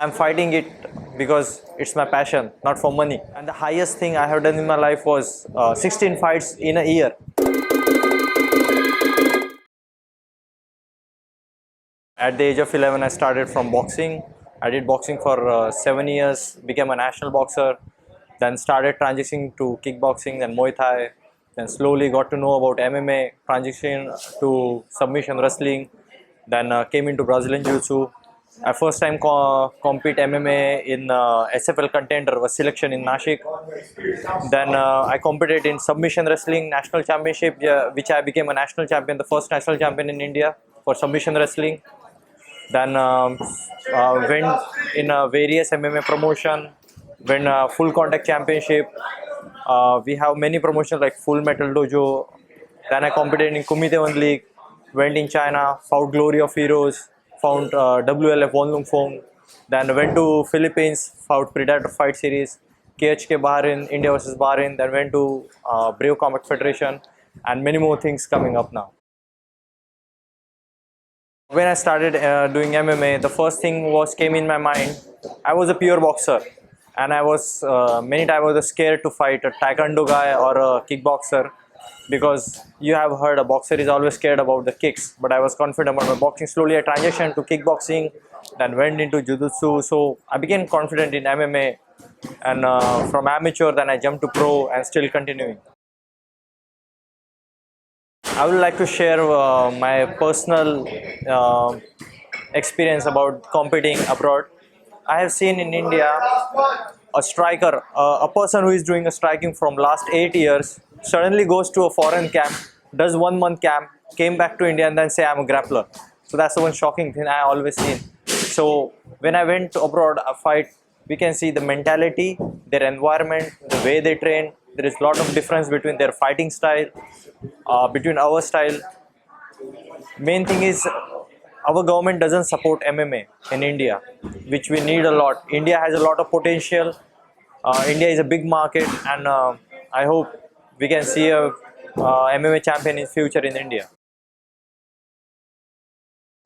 I'm fighting it because it's my passion, not for money. And the highest thing I have done in my life was 16 fights in a year. At the age of 11, I started from boxing. I did boxing for 7 years, became a national boxer, then started transitioning to kickboxing, then Muay Thai, then slowly got to know about MMA, transition to submission wrestling, then came into Brazilian Jiu-Jitsu. I first time compete MMA in SFL contender was selection in Nashik. Then I competed in submission wrestling national championship, which I became a national champion, the first national champion in India for submission wrestling. Then went in various MMA promotion, went full contact championship. We have many promotions like Full Metal Dojo. Then I competed in Kumite League, went in China, fought Glory of Heroes, found WLF Wonlung Fong. Then went to Philippines, fought Predator Fight Series, KHK Bahrain, India versus Bahrain. Then went to Brave Combat Federation, and many more things coming up now. When I started doing MMA, the first thing was came in my mind. I was a pure boxer, and I was many times I was scared to fight a taekwondo guy or a kickboxer, because you have heard a boxer is always scared about the kicks. But I was confident about my boxing. Slowly, I transitioned to kickboxing, then went into jiu-jitsu. So I became confident in MMA, and from amateur, then I jumped to pro, and still continuing. I would like to share my personal experience about competing abroad. I have seen in India a striker, a person who is doing a striking from last 8 years, suddenly goes to a foreign camp, does 1 month camp, came back to India and then say I'm a grappler. So that's the one shocking thing I always seen. So when I went abroad, a fight, we can see the mentality, their environment, the way they train. There is a lot of difference between their fighting style, between our style. Main thing is our government doesn't support MMA in India, which we need a lot. India has a lot of potential. India is a big market, and I hope we can see a MMA champion in future in India.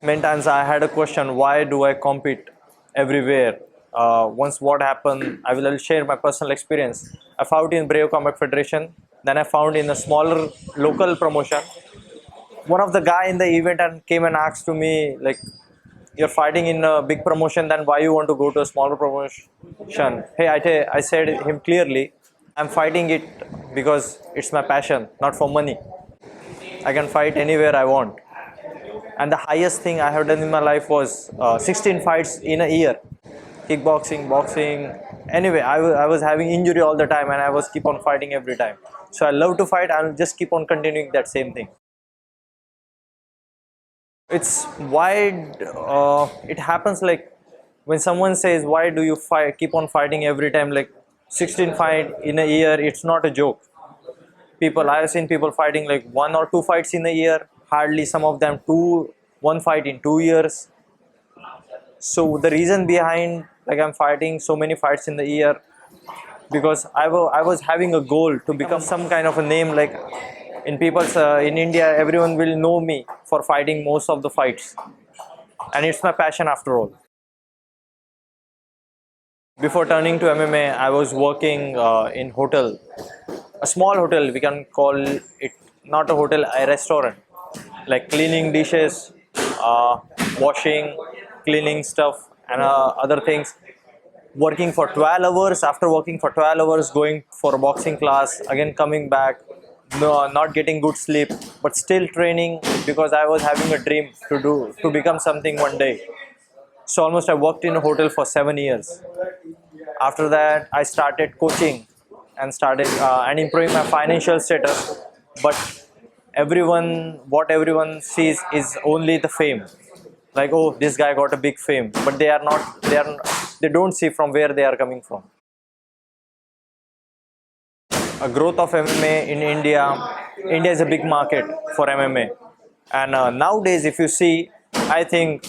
Many times I had a question: why do I compete everywhere? Once what happened, I'll share my personal experience. I fought in Brave Combat Federation. Then I found in a smaller local promotion. One of the guy in the event and came and asked to me like, "You're fighting in a big promotion, then why you want to go to a smaller promotion?" Hey, I said him clearly, I'm fighting it because it's my passion, not for money. I can fight anywhere I want. And the highest thing I have done in my life was 16 fights in a year. Kickboxing, boxing. Anyway, I was having injury all the time, and I was keep on fighting every time. So I love to fight. I'll just keep on continuing that same thing. It's wide. It happens like when someone says, "Why do you fight? Keep on fighting every time?" Like 16 fight in a year. It's not a joke. People, I have seen people fighting like 1 or 2 fights in a year. Hardly some of them one fight in 2 years. So the reason behind like I'm fighting so many fights in the year, because I was having a goal to become some kind of a name, like in people's in India everyone will know me for fighting most of the fights, and it's my passion after all. Before turning to MMA, I was working in hotel, a small hotel, we can call it, not a hotel, a restaurant, like cleaning dishes, washing, cleaning stuff, and other things. Working for 12 hours, after working for 12 hours, going for a boxing class, again coming back, no, not getting good sleep, but still training because I was having a dream to become something one day. So almost I worked in a hotel for 7 years. After that, I started coaching and started and improving my financial status. But what everyone sees is only the fame. Like, oh, this guy got a big fame, but they don't see from where they are coming from. A growth of MMA in India. India is a big market for MMA, and nowadays, if you see, I think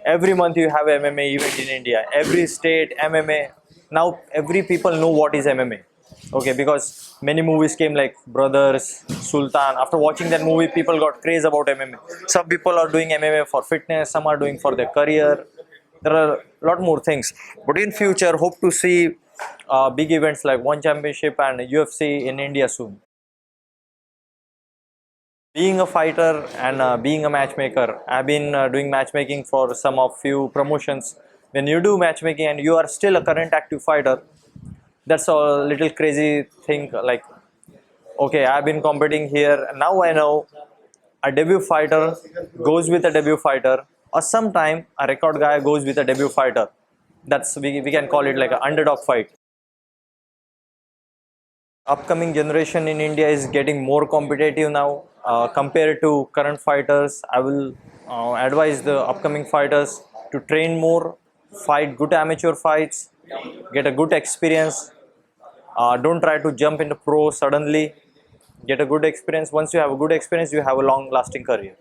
every month you have MMA event in India. Every state MMA. Now every people know what is MMA. Okay, because many movies came like Brothers, Sultan. After watching that movie, people got crazy about MMA. Some people are doing MMA for fitness. Some are doing for their career. There are a lot more things. But in future, hope to see big events like One Championship and UFC in India soon. Being a fighter and being a matchmaker, I've been doing matchmaking for some of few promotions. When you do matchmaking and you are still a current active fighter, that's a little crazy thing. Like, okay, I've been competing here, and now I know a debut fighter goes with a debut fighter, or sometime a record guy goes with a debut fighter. That's we can call it like an underdog fight. Upcoming generation in India is getting more competitive now compared to current fighters. I will advise the upcoming fighters to train more, fight good amateur fights, get a good experience. Don't try to jump into pro suddenly. Get a good experience. Once you have a good experience, you have a long lasting career.